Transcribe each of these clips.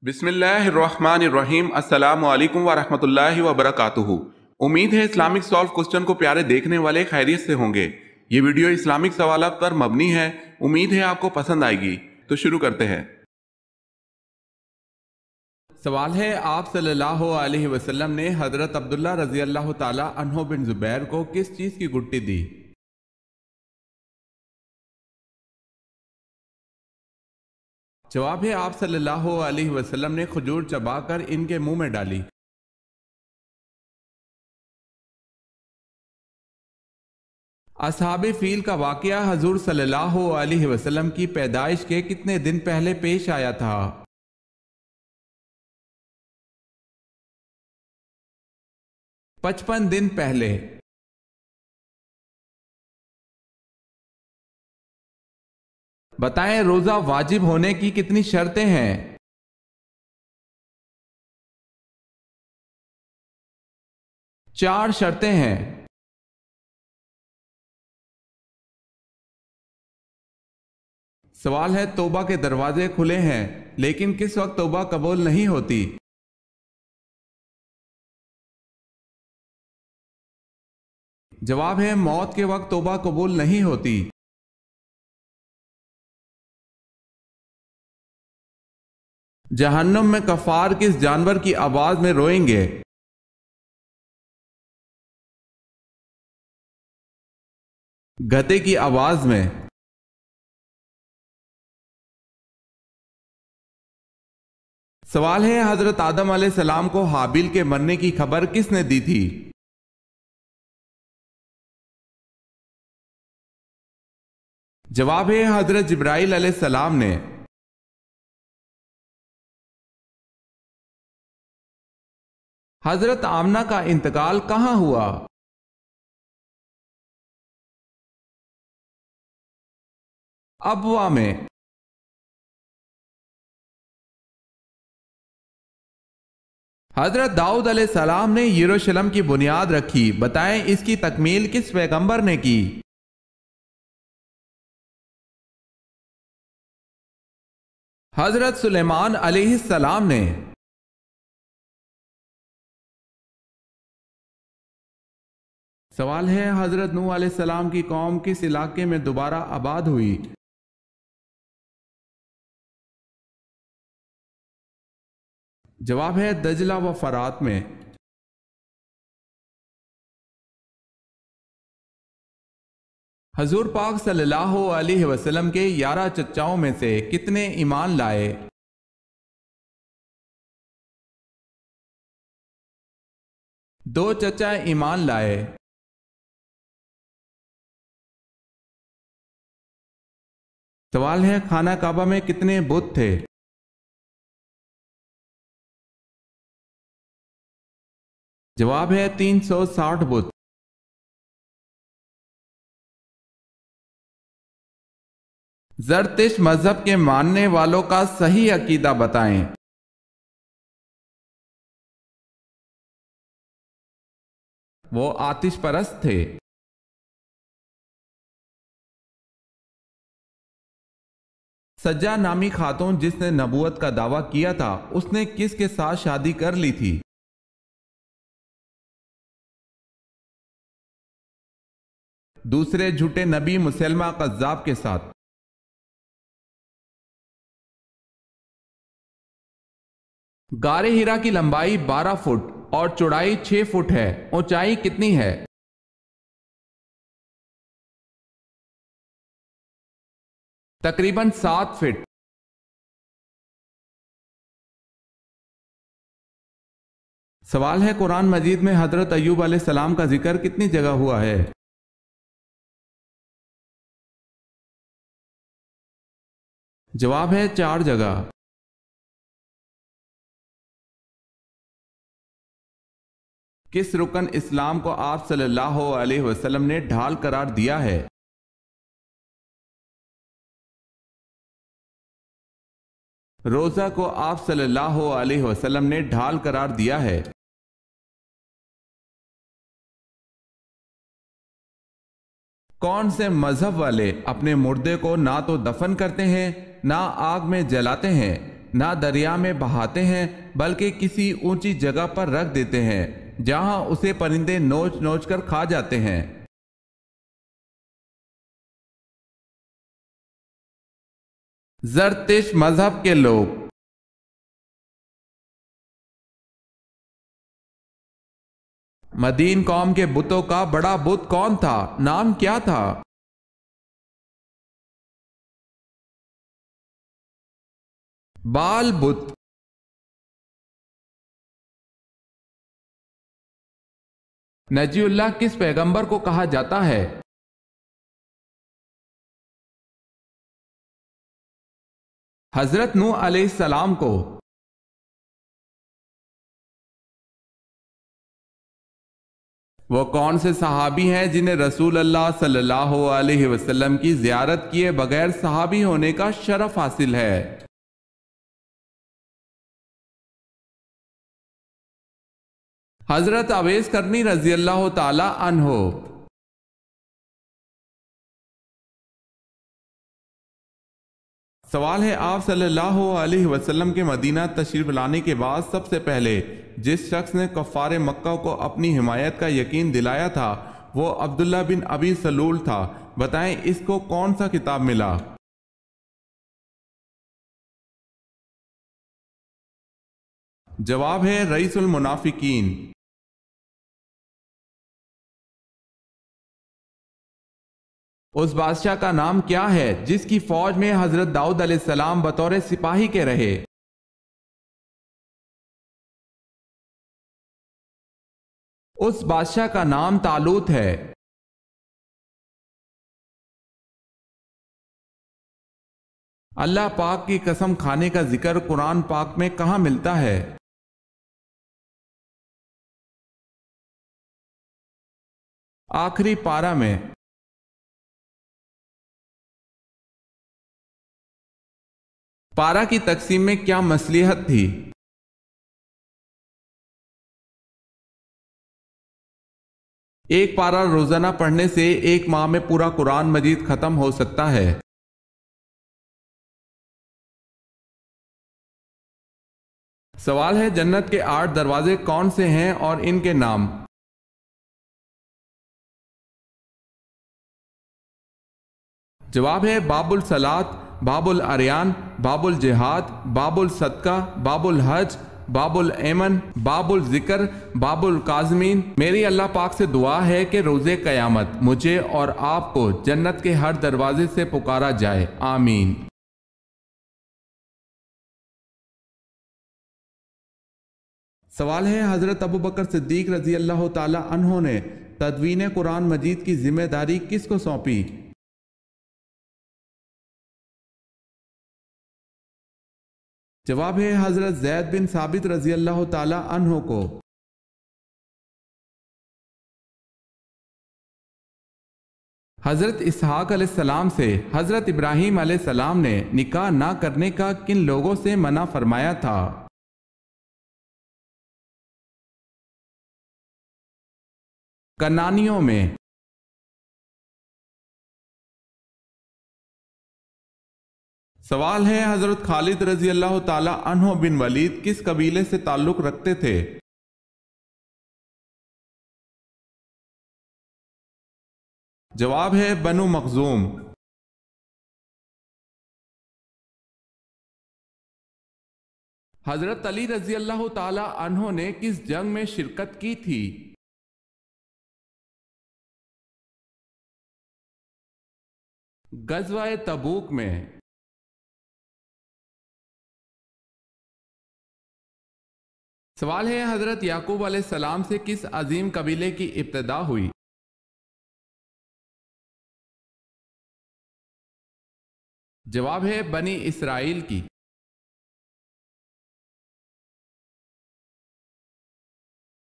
بسم اللہ الرحمن الرحیم۔ السلام علیکم ورحمۃ اللہ وبرکاتہ۔ امید ہے اسلامک سالو کوسچن کو پیارے دیکھنے والے خیریت سے ہوں گے۔ یہ ویڈیو اسلامک سوالات پر مبنی ہے، امید ہے آپ کو پسند آئے گی۔ تو شروع کرتے ہیں۔ سوال ہے، آپ صلی اللہ علیہ وسلم نے حضرت عبداللہ رضی اللہ تعالی عنہ بن زبیر کو کس چیز کی گٹی دی؟ جواب ہے، آپ صلی اللہ علیہ وسلم نے کھجور چبا کر ان کے منہ میں ڈالی۔ اصحاب فیل کا واقعہ حضور صلی اللہ علیہ وسلم کی پیدائش کے کتنے دن پہلے پیش آیا تھا؟ 55 دن پہلے۔ بتائیں روزہ واجب ہونے کی کتنی شرطیں ہیں؟ 4 شرطیں ہیں۔ سوال ہے، توبہ کے دروازے کھلے ہیں لیکن کس وقت توبہ قبول نہیں ہوتی؟ جواب ہے، موت کے وقت توبہ قبول نہیں ہوتی۔ جہنم میں کفار کس جانور کی آواز میں روئیں گے؟ گدھے کی آواز میں۔ سوال ہے، حضرت آدم علیہ السلام کو حابیل کے مرنے کی خبر کس نے دی تھی؟ جواب ہے، حضرت جبرائیل علیہ السلام نے۔ حضرت آمنہ کا انتقال کہاں ہوا؟ ابوا میں۔ حضرت داؤد علیہ السلام نے یروشلم کی بنیاد رکھی، بتائیں اس کی تکمیل کس پیغمبر نے کی؟ حضرت سلیمان علیہ السلام نے۔ سوال ہے، حضرت نوح علیہ السلام کی قوم کس علاقے میں دوبارہ آباد ہوئی؟ جواب ہے، دجلہ و فرات میں۔ حضور پاک صلی اللہ علیہ وسلم کے 11 چچاؤں میں سے کتنے ایمان لائے؟ 2 چچا ایمان لائے۔ سوال ہے، خانہ کعبہ میں کتنے بت تھے؟ جواب ہے، 360 بت۔ زرتشت مذہب کے ماننے والوں کا صحیح عقیدہ بتائیں۔ وہ آتش پرست تھے۔ سجا نامی خاتون جس نے نبوت کا دعویٰ کیا تھا، اس نے کس کے ساتھ شادی کر لی تھی؟ دوسرے جھوٹے نبی مسلمہ قذاب کے ساتھ۔ غار ہیرا کی لمبائی 12 فٹ اور چوڑائی 6 فٹ ہے، اونچائی کتنی ہے؟ تقریباً 7 فٹ۔ سوال ہے، قرآن مجید میں حضرت ایوب علیہ السلام کا ذکر کتنی جگہ ہوا ہے؟ جواب ہے، 4 جگہ۔ کس رکن اسلام کو آپ صلی اللہ علیہ وسلم نے ڈھال قرار دیا ہے؟ روزہ کو آپ صلی اللہ علیہ وسلم نے ڈھال قرار دیا ہے۔ کون سے مذہب والے اپنے مردے کو نہ تو دفن کرتے ہیں نہ آگ میں جلاتے ہیں؟ نہ دریا میں بہاتے ہیں بلکہ کسی اونچی جگہ پر رکھ دیتے ہیں جہاں اسے پرندے نوچ نوچ کر کھا جاتے ہیں۔ زرتشت مذہب کے لوگ۔ مدین قوم کے بتوں کا بڑا بت کون تھا؟ نام کیا تھا؟ بال بت۔ نجی اللہ کس پیغمبر کو کہا جاتا ہے؟ حضرت نوح علیہ السلام کو۔ وہ کون سے صحابی ہیں جنہیں رسول اللہ صلی اللہ علیہ وسلم کی زیارت کیے بغیر صحابی ہونے کا شرف حاصل ہے؟ حضرت اویس کرنی رضی اللہ تعالی عنہ۔ سوال ہے، آپ صلی اللہ علیہ وسلم کے مدینہ تشریف لانے کے بعد سب سے پہلے جس شخص نے کفار مکہ کو اپنی حمایت کا یقین دلایا تھا وہ عبداللہ بن ابی سلول تھا، بتائیں اس کو کون سا خطاب ملا؟ جواب ہے رئیس المنافقین۔ اس بادشاہ کا نام کیا ہے جس کی فوج میں حضرت داؤد علیہ السلام بطور سپاہی کے رہے؟ اس بادشاہ کا نام طالوت ہے۔ اللہ پاک کی قسم کھانے کا ذکر قرآن پاک میں کہاں ملتا ہے؟ آخری پارہ میں۔ پارہ کی تقسیم میں کیا مصلحت تھی؟ ایک پارہ روزانہ پڑھنے سے ایک ماہ میں پورا قرآن مجید ختم ہو سکتا ہے۔ سوال ہے، جنت کے 8 دروازے کون سے ہیں اور ان کے نام؟ جواب ہے باب الصلاۃ، باب العریان، باب الجہاد، باب الصدقہ، باب الحج، باب الایمن، باب الذکر، باب القاظمین۔ میری اللہ پاک سے دعا ہے کہ روز قیامت مجھے اور آپ کو جنت کے ہر دروازے سے پکارا جائے، آمین۔ سوال ہے، حضرت ابوبکر صدیق رضی اللہ تعالی عنہ نے تدوین قرآن مجید کی ذمہ داری کس کو سونپی؟ جواب ہے حضرت زید بن ثابت رضی اللہ تعالی عنہ کو۔ حضرت اسحاق علیہ السلام سے حضرت ابراہیم علیہ السلام نے نکاح نہ کرنے کا کن لوگوں سے منع فرمایا تھا؟ کنانیوں میں۔ سوال ہے، حضرت خالد رضی اللہ تعالی عنہ بن ولید کس قبیلے سے تعلق رکھتے تھے؟ جواب ہے بنو مخزوم۔ حضرت علی رضی اللہ تعالی عنہ نے کس جنگ میں شرکت کی تھی؟ غزوہ تبوک میں۔ سوال ہے، حضرت یعقوب علیہ السلام سے کس عظیم قبیلے کی ابتدا ہوئی؟ جواب ہے بنی اسرائیل کی۔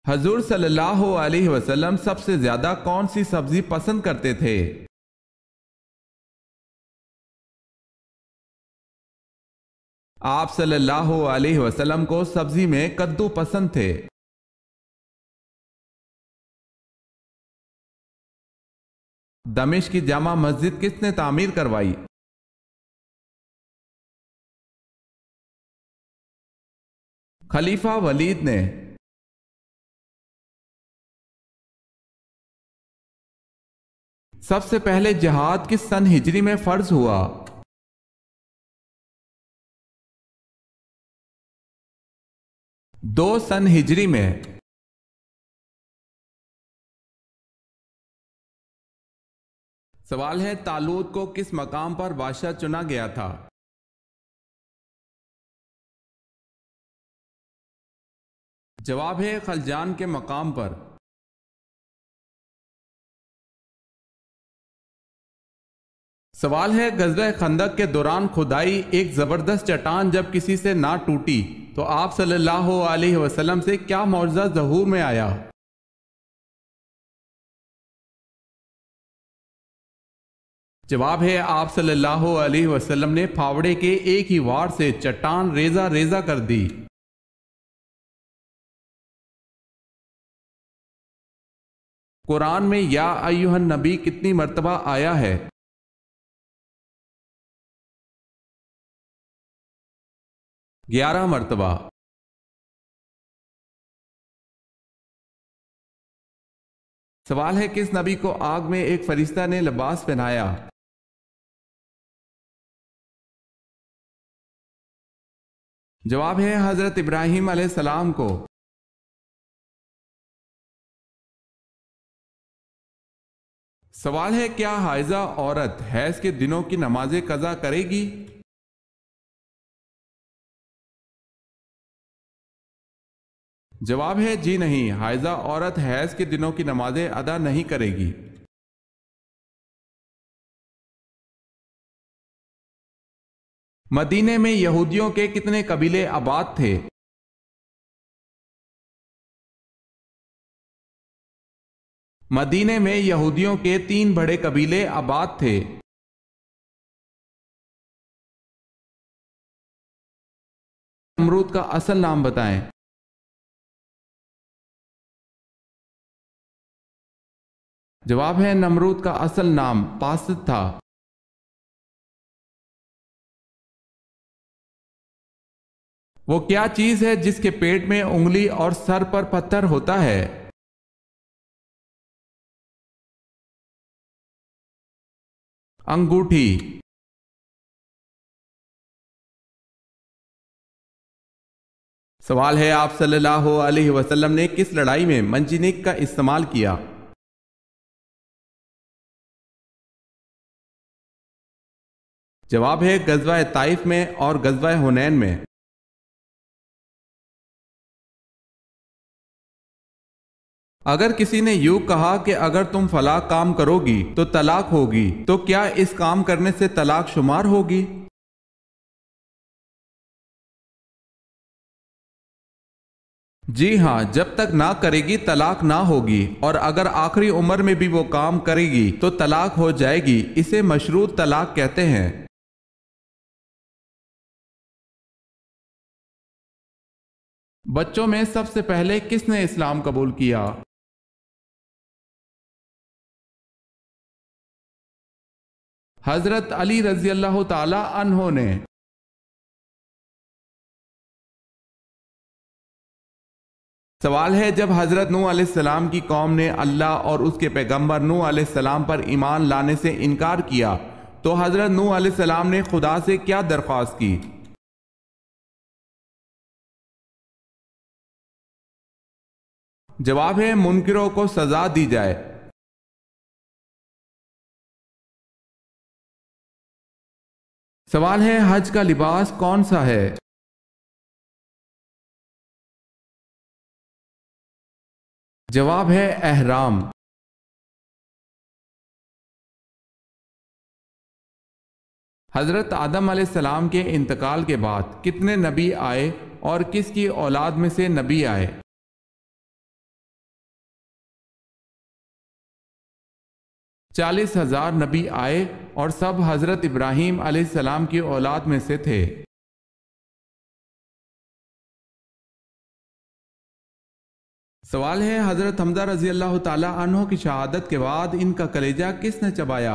حضور صلی اللہ علیہ وسلم سب سے زیادہ کون سی سبزی پسند کرتے تھے؟ آپ صلی اللہ علیہ وسلم کو سبزی میں کدو پسند تھے۔ دمشق کی جامع مسجد کس نے تعمیر کروائی؟ خلیفہ ولید نے۔ سب سے پہلے جہاد کس سن ہجری میں فرض ہوا؟ 2 سن ہجری میں۔ سوال ہے طالوت کو کس مقام پر بادشاہ چنا گیا تھا؟ جواب ہے خلجان کے مقام پر۔ سوال ہے غزوہ خندق کے دوران کھدائی ایک زبردست چٹان جب کسی سے نہ ٹوٹی تو آپ صلی اللہ علیہ وسلم سے کیا معجزہ ظہور میں آیا؟ جواب ہے آپ صلی اللہ علیہ وسلم نے پھاوڑے کے ایک ہی وار سے چٹان ریزہ ریزہ کر دی۔ قرآن میں یا ایھا النبی کتنی مرتبہ آیا ہے؟ 11 مرتبہ۔ سوال ہے کس نبی کو آگ میں ایک فرشتہ نے لباس پہنایا؟ جواب ہے حضرت ابراہیم علیہ السلام کو۔ سوال ہے کیا حائضہ عورت حیض کے دنوں کی نمازیں قضا کرے گی؟ جواب ہے جی نہیں، حائضہ عورت حیض کے دنوں کی نمازیں ادا نہیں کرے گی۔ مدینے میں یہودیوں کے کتنے قبیلے آباد تھے؟ مدینے میں یہودیوں کے 3 بڑے قبیلے آباد تھے۔ نمرود کا اصل نام بتائیں۔ جواب ہے نمرود کا اصل نام پاسد تھا۔ وہ کیا چیز ہے جس کے پیٹ میں انگلی اور سر پر پتھر ہوتا ہے؟ انگوٹھی۔ سوال ہے آپ صلی اللہ علیہ وسلم نے کس لڑائی میں منجنیق کا استعمال کیا؟ جواب ہے غزوہ طائف میں اور غزوہ حنین میں۔ اگر کسی نے یوں کہا کہ اگر تم فلاں کام کرو گی تو طلاق ہوگی تو کیا اس کام کرنے سے طلاق شمار ہوگی؟ جی ہاں، جب تک نہ کرے گی طلاق نہ ہوگی، اور اگر آخری عمر میں بھی وہ کام کرے گی تو طلاق ہو جائے گی۔ اسے مشروط طلاق کہتے ہیں۔ بچوں میں سب سے پہلے کس نے اسلام قبول کیا؟ حضرت علی رضی اللہ تعالی عنہ نے۔ سوال ہے جب حضرت نوح علیہ السلام کی قوم نے اللہ اور اس کے پیغمبر نوح علیہ السلام پر ایمان لانے سے انکار کیا تو حضرت نوح علیہ السلام نے خدا سے کیا درخواست کی؟ جواب ہے منکروں کو سزا دی جائے۔ سوال ہے حج کا لباس کون سا ہے؟ جواب ہے احرام۔ حضرت آدم علیہ السلام کے انتقال کے بعد کتنے نبی آئے اور کس کی اولاد میں سے نبی آئے؟ 40,000 نبی آئے اور سب حضرت ابراہیم علیہ السلام کی اولاد میں سے تھے۔ سوال ہے حضرت حمزہ رضی اللہ تعالی عنہ کی شہادت کے بعد ان کا کلیجہ کس نے چبایا؟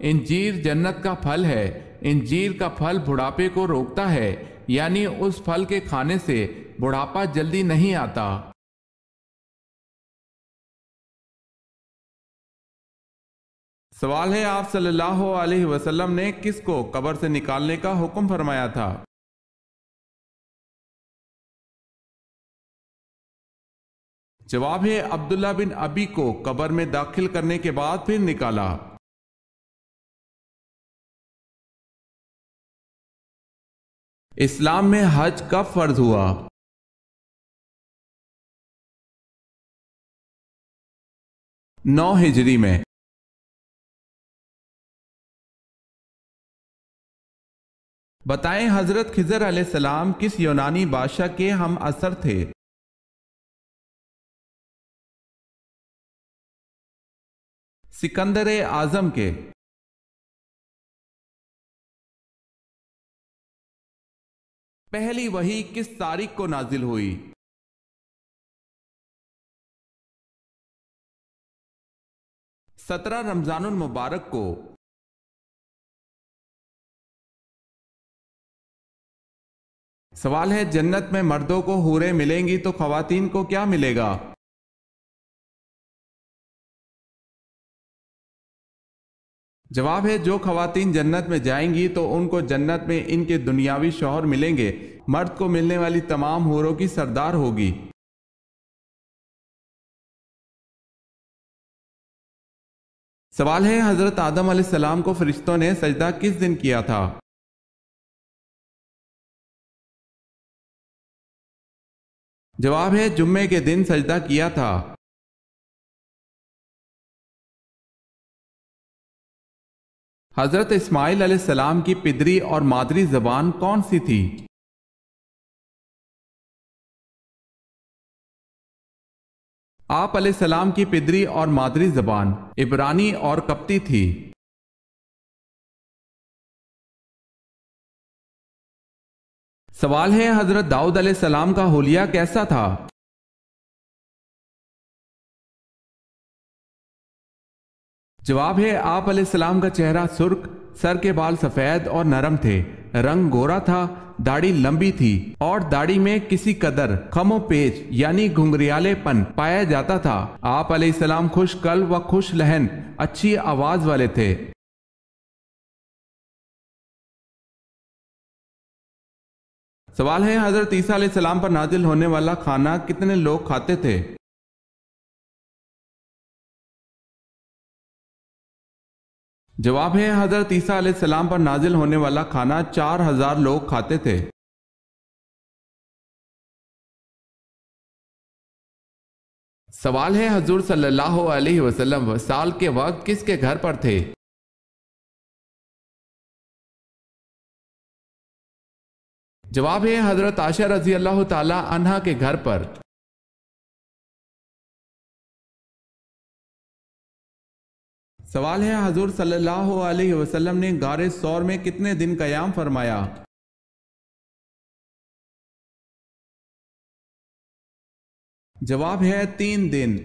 انجیر جنت کا پھل ہے، انجیر کا پھل بڑھاپے کو روکتا ہے، یعنی اس پھل کے کھانے سے بڑھاپا جلدی نہیں آتا۔ سوال ہے، آپ صلی اللہ علیہ وسلم نے کس کو قبر سے نکالنے کا حکم فرمایا تھا؟ جواب ہے عبداللہ بن ابی کو قبر میں داخل کرنے کے بعد پھر نکالا۔ اسلام میں حج کب فرض ہوا؟ 9 ہجری میں۔ بتائیں حضرت خضر علیہ السلام کس یونانی بادشاہ کے ہم عصر تھے؟ سکندر اعظم کے۔ پہلی وحی کس تاریخ کو نازل ہوئی؟ 17 رمضان المبارک کو۔ سوال ہے، جنت میں مردوں کو حوریں ملیں گی تو خواتین کو کیا ملے گا؟ جواب ہے، جو خواتین جنت میں جائیں گی تو ان کو جنت میں ان کے دنیاوی شوہر ملیں گے، مرد کو ملنے والی تمام حوروں کی سردار ہوگی۔ سوال ہے، حضرت آدم علیہ السلام کو فرشتوں نے سجدہ کس دن کیا تھا؟ جواب ہے، جمعے کے دن سجدہ کیا تھا۔ حضرت اسماعیل علیہ السلام کی پدری اور مادری زبان کون سی تھی؟ آپ علیہ السلام کی پدری اور مادری زبان عبرانی اور قبطی تھی۔ سوال ہے، حضرت داؤد علیہ السلام کا حلیہ کیسا تھا؟ جواب ہے، آپ علیہ السلام کا چہرہ سرخ، سر کے بال سفید اور نرم تھے، رنگ گورا تھا، داڑھی لمبی تھی اور داڑھی میں کسی قدر خم و پیچ یعنی گھنگریالے پن پایا جاتا تھا۔ آپ علیہ السلام خوش قلب و خوش لہن، اچھی آواز والے تھے۔ سوال ہے، حضرت عیسیٰ علیہ السلام پر نازل ہونے والا کھانا کتنے لوگ کھاتے تھے؟ جواب ہے، حضرت عیسیٰ علیہ السلام پر نازل ہونے والا کھانا 4000 لوگ کھاتے تھے۔ سوال ہے، حضور صلی اللہ علیہ وسلم وصال کے وقت کس کے گھر پر تھے؟ جواب ہے، حضرت عائشہ رضی اللہ تعالی عنہا کے گھر پر۔ سوال ہے، حضور صلی اللہ علیہ وسلم نے غار ثور میں کتنے دن قیام فرمایا؟ جواب ہے 3 دن۔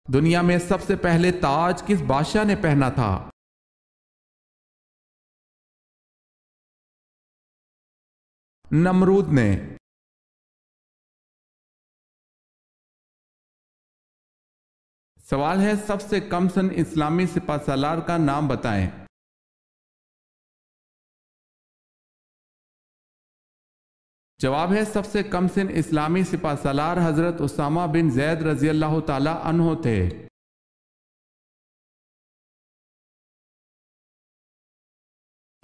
دنیا میں سب سے پہلے تاج کس بادشاہ نے پہنا تھا؟ نمرود نے۔ سوال ہے، سب سے کم سن اسلامی سپہ سالار کا نام بتائیں۔ جواب ہے، سب سے کم سن اسلامی سپہ سالار حضرت اسامہ بن زید رضی اللہ تعالی عنہ تھے۔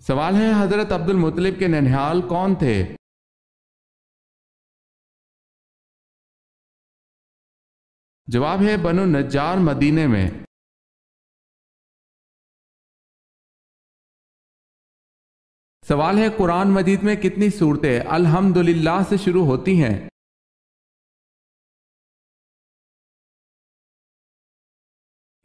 سوال ہے، حضرت عبد المطلب کے ننہال کون تھے؟ جواب ہے، بنو نجار مدینے میں۔ سوال ہے، قرآن مجید میں کتنی سورتیں الحمدللہ سے شروع ہوتی ہیں؟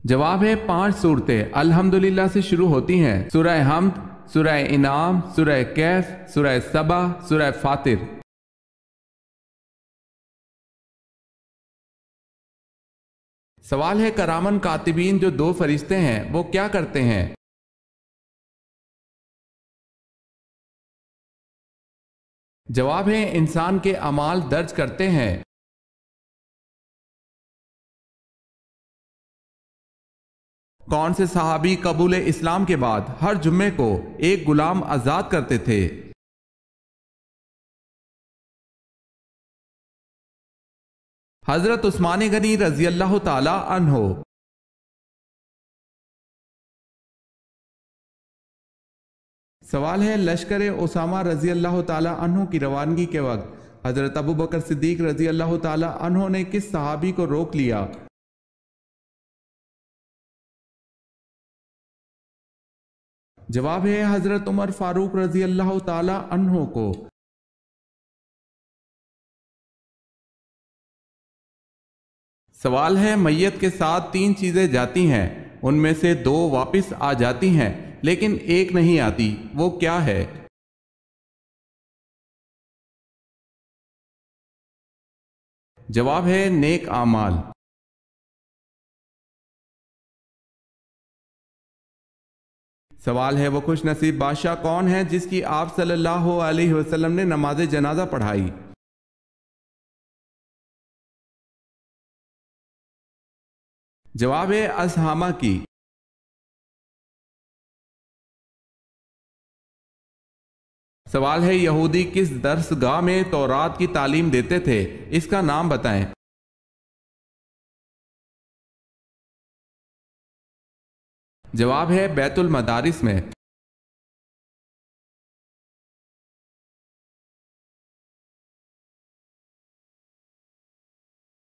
جواب ہے، 5 سورتیں الحمدللہ سے شروع ہوتی ہیں، سورہ حمد، سورہ انعام، سورہ کہف، سورہ سبا، سورہ فاطر۔ سوال ہے کرامن کاتبین جو 2 فرشتے ہیں وہ کیا کرتے ہیں؟ جواب ہے انسان کے اعمال درج کرتے ہیں۔ کون سے صحابی قبول اسلام کے بعد ہر جمعے کو ایک غلام آزاد کرتے تھے؟ حضرت عثمان غنی رضی اللہ تعالی عنہ۔ سوال ہے لشکر اسامہ رضی اللہ تعالی عنہ کی روانگی کے وقت حضرت ابوبکر صدیق رضی اللہ تعالی عنہ نے کس صحابی کو روک لیا؟ جواب ہے حضرت عمر فاروق رضی اللہ تعالی عنہ کو۔ سوال ہے میت کے ساتھ 3 چیزیں جاتی ہیں، ان میں سے 2 واپس آ جاتی ہیں لیکن ایک نہیں آتی، وہ کیا ہے؟ جواب ہے نیک اعمال۔ سوال ہے وہ خوش نصیب بادشاہ کون ہے جس کی آپ صلی اللہ علیہ وسلم نے نماز جنازہ پڑھائی؟ جواب ہے اسحامہ کی۔ سوال ہے یہودی کس درس گاہ میں تورات کی تعلیم دیتے تھے؟ اس کا نام بتائیں۔ جواب ہے بیت المدارس میں۔